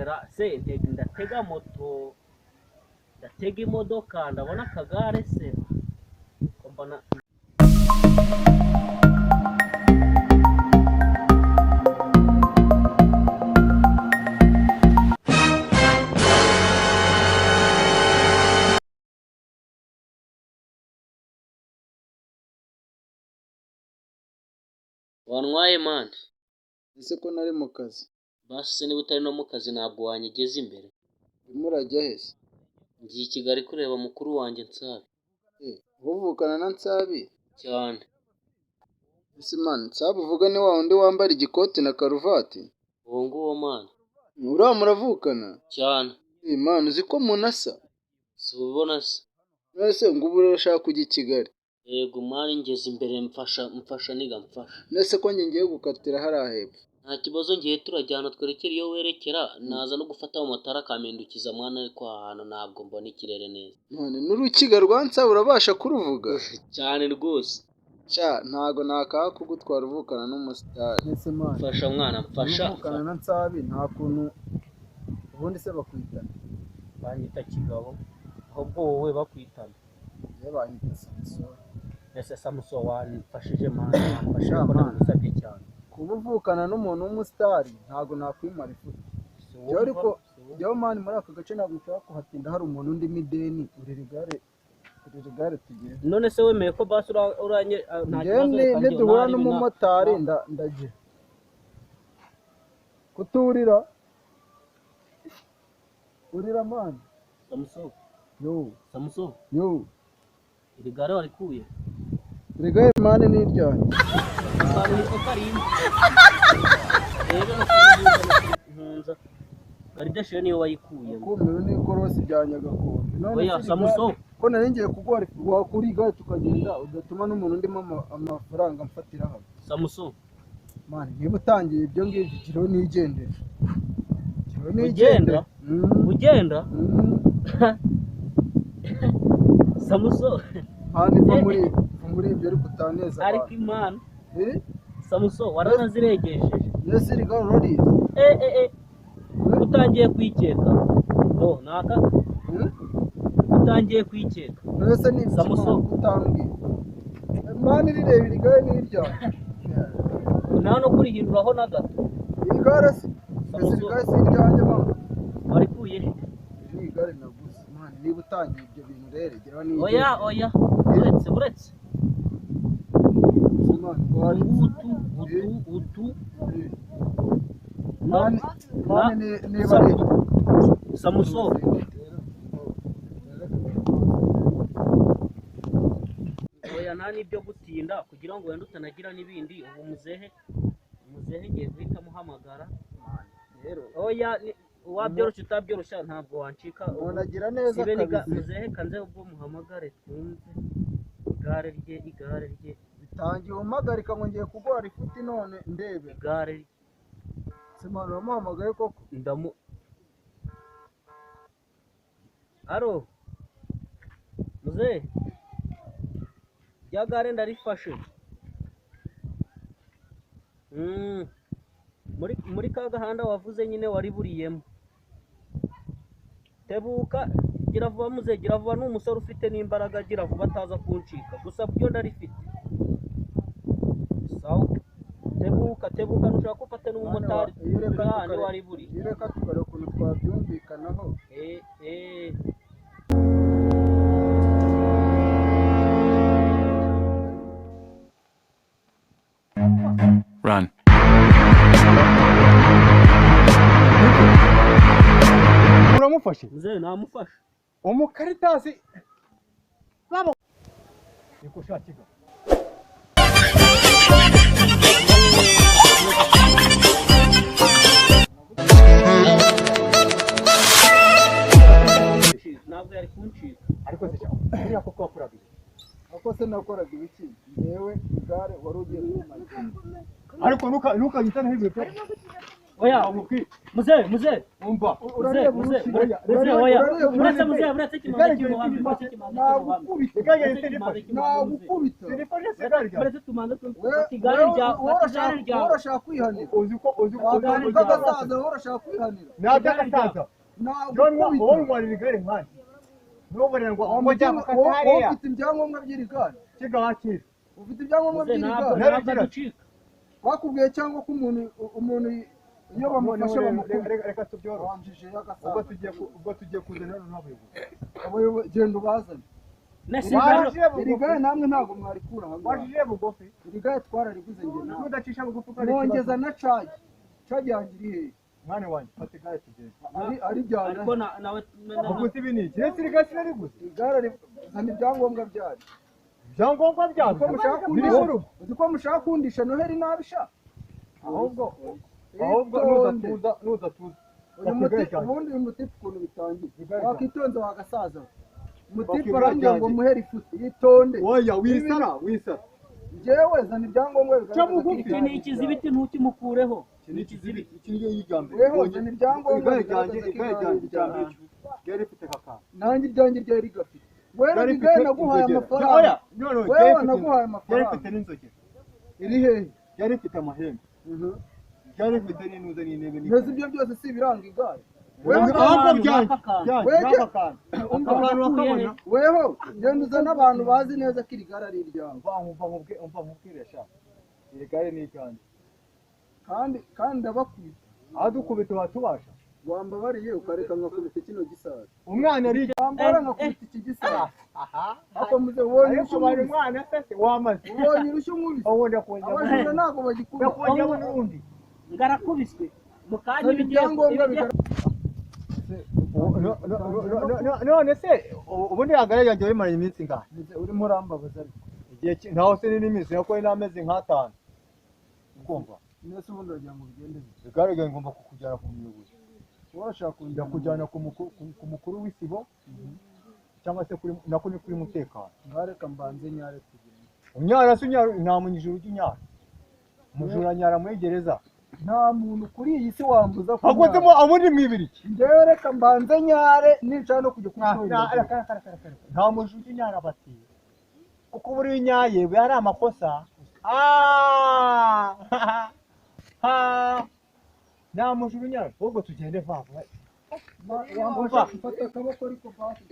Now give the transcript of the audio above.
byihorera se ndatega moto ndatega imodoka ndabona akagare se mbona wanwaye man ese ko nari mu kazi basi niba utari no mu kazi ntabwo wanyigeze imbere urimo urajya hese ngiye i Kigali kureba mukuru wanjye Nsabi uvukana na Nsabi cyane ese man Nsabi uvuga ni wa wundi wambara igikoti na karuvati uwo nguwo man uriya muravukana cyane man uzi ko munasa si ubibona se nese ngo ubu urashaka kujya i Kigali yego mari ngeze imbere mfasha niga mfasha nese ko ngiye gukatira hariya hepfo nta kibazo ngiye turajyana twerekera iyo werekera naza no gufata mu matara akamindukiza mwana ariko ahantu ntabwo mbona ikirere neza none n'urukiga rwa Nsabi urabasha kuruvuga cyane rwose ntago nakaha kugutwara uvukana n'umusitari ese man mfasha mwana mfasha uvukana na Nsabi nta kuntu ubundi se bakwitana banyita Kigabo ahubwo wowe bakwitana ye banyita Samson ese Samson wamfashije mwana mfasha ko nagusabye cyane kuba uvukana n'umuntu w'umusitari ntago nakwimara ifuti yo ariko yo man muri aka gace ntabwo nshaka kuhatinda hari umuntu undi mideni uri rigare tugiye none se wemeye ko basi uranye nta kibazo niduhura n'umumotari ndagira kuturira urira man Samson yo iri gare warikuye rigare man ni iryanye kandi niko karimo rero ntunza garidashe niyo wayikuye kumiro ni korosi bya Nyagakombe oya Samson ko nari ngiye kugora wakuriga tukagenda udatuma n'umuntu ndimo amafaranga mfatira hano Samson man niba utangiye ibyo ngibyo giro nigendera ugenda Samson handi muri ibyo ariko utaneza ariko imana Samson waranaziregesheje yesi rigaro rodi utangiye kwikeka naka utangiye kwikeka nese ni Samson utambwiye man rireba rigare n'irya nta no kurihinduraho na gato igare se rigare si iryanjye man warikuye ni igare naguze man niba utangiye ibyo bintu rero geraho ni oya uretse utu man niba ari Samson oya nta n'ibyo gutinda kugira ngo wenda utanagira n'ibindi ubu muzehe ngiye guhita muhamagara oya wabyoroshye utabyoroshya ntabwo wancika unagira neza kabisa muzehe kanze ubwo muhamagare twumve igare rye bitangiye umpagarika ngo ngiye kugora ifuti none ndebe igare rye simana uramuhamagaye koko aro muzehe rya gare ndarifashe muri ka gahanda wavuze nyine wariburiyemo tebuka gira vuba muzehe gira vuba ni umusore ufite n'imbaraga gira vuba ataza kuncika gusa byo ndarifite sawa tebuka nushaka ko ufate n'umumotari kandi wariburiye reka tukareba ukuntu twabyumvikanaho Run. uramufashe muzehe namufashe umukaritasi babo niko shakika ntabwo yari kuncika ariko se cyangwa ko twakoraga ako se nakoraga ibiki yewe igare wari ugiye kumara ariko nukanyita n'ibyo oya muze umva muze oya uretse kimanza cy'umuhanda nagukubita uretse tumanza igare ryawe urashaka kwihanira uzi ko akantu k'agasaza urashaka kwihanira ntabwo agasaza nagukubita wowe ngwarira igare nkandi nubonera ngo wowe ufite ibyangombwa by'iri gare kigakira ufite ibyangombwa by'iri gare ntabwo ducika bakubwiye cyangwa ko umuntu iyo bamufashe bamukubita reka tubyorohe wanjije y'agasaza ubwo tugiye kuzana n'abayobozi abayobozi genda ubazane iri gare namwe ntabwo mwarikura aha ngaha wajije bugufi iri gare twarariguze njye nawe nudacisha bugufi mwongeza na cagi yanjye iri hehe mwana wanjye fata igare tugende arijyana ariko nawe uguze ibi ni iki rero iri gare sinariguze igare rizana ibyangombwa byayo ibyangombwa byabyo uzi ko mushaka kundisha noheli nabisha ahubwo nudatuza ubundi uyu mutipe ukuntu bitangiye wakitonze wagasaza mutipe arambwira ngo muhere ifuti yitonde oya wisara njyewe zana ibyangombwa iki ni ikizibiti ntukimukureho iki niyo yigambye weho zana ibyangombwa gare ifite kakana nanjye iryanjye ryari rigafite wewe igare naguhaye amafaranga wewe naguhaye amafaranga gare ifite n'inzoke iri hehe gare ifite amahembe gare ifite n'inuza n'intebe mbese ibyo byose si ibiranga igare weho genda uzane abantu bazi neza ko iri gare ari iryawe umva nkubwire sha iri gare ni iryanjye kandi ndabakubita aho dukubita watubasha wambabariye ukareka nkakubita kino gisaza umwana ari wambara nkakubita iki gisaza ako muze ubonye ariko bari umwana se wamaze ubonye urushyi nkubise ubundi akongera abajura ntabwo bagikubita akongera n'urundi ngarakubiswe mu kanya ibyangombwa none se ubundi hagara yanjye bimaranye iminsi ingahe urimo urambabaza ariko igihe ntaho se n'iminsi yako n'amezi nk'atanu ukumva nese ubundi uragira ngo bigende bite bigaragaye ngomba kukujyana ku muyobozi urashaka kujya kujyana ku mukuru w'isibo cyangwa se nako ni kuri mutekano ngareka mbanze nyare kugenda unyara se unyara nta munyijuru unyara umujura nyara muri gereza nta muntu kuri iyi si wambuza akozemo abundi mwibiriki njyewe reka mbanze nyare ninshaka no kujya kubyumva nta mujura unyara bati kuko buri nyaye bari amakosa nta mujura unyara ahubwo tugende vava wambuza mfata akaboko ariko basi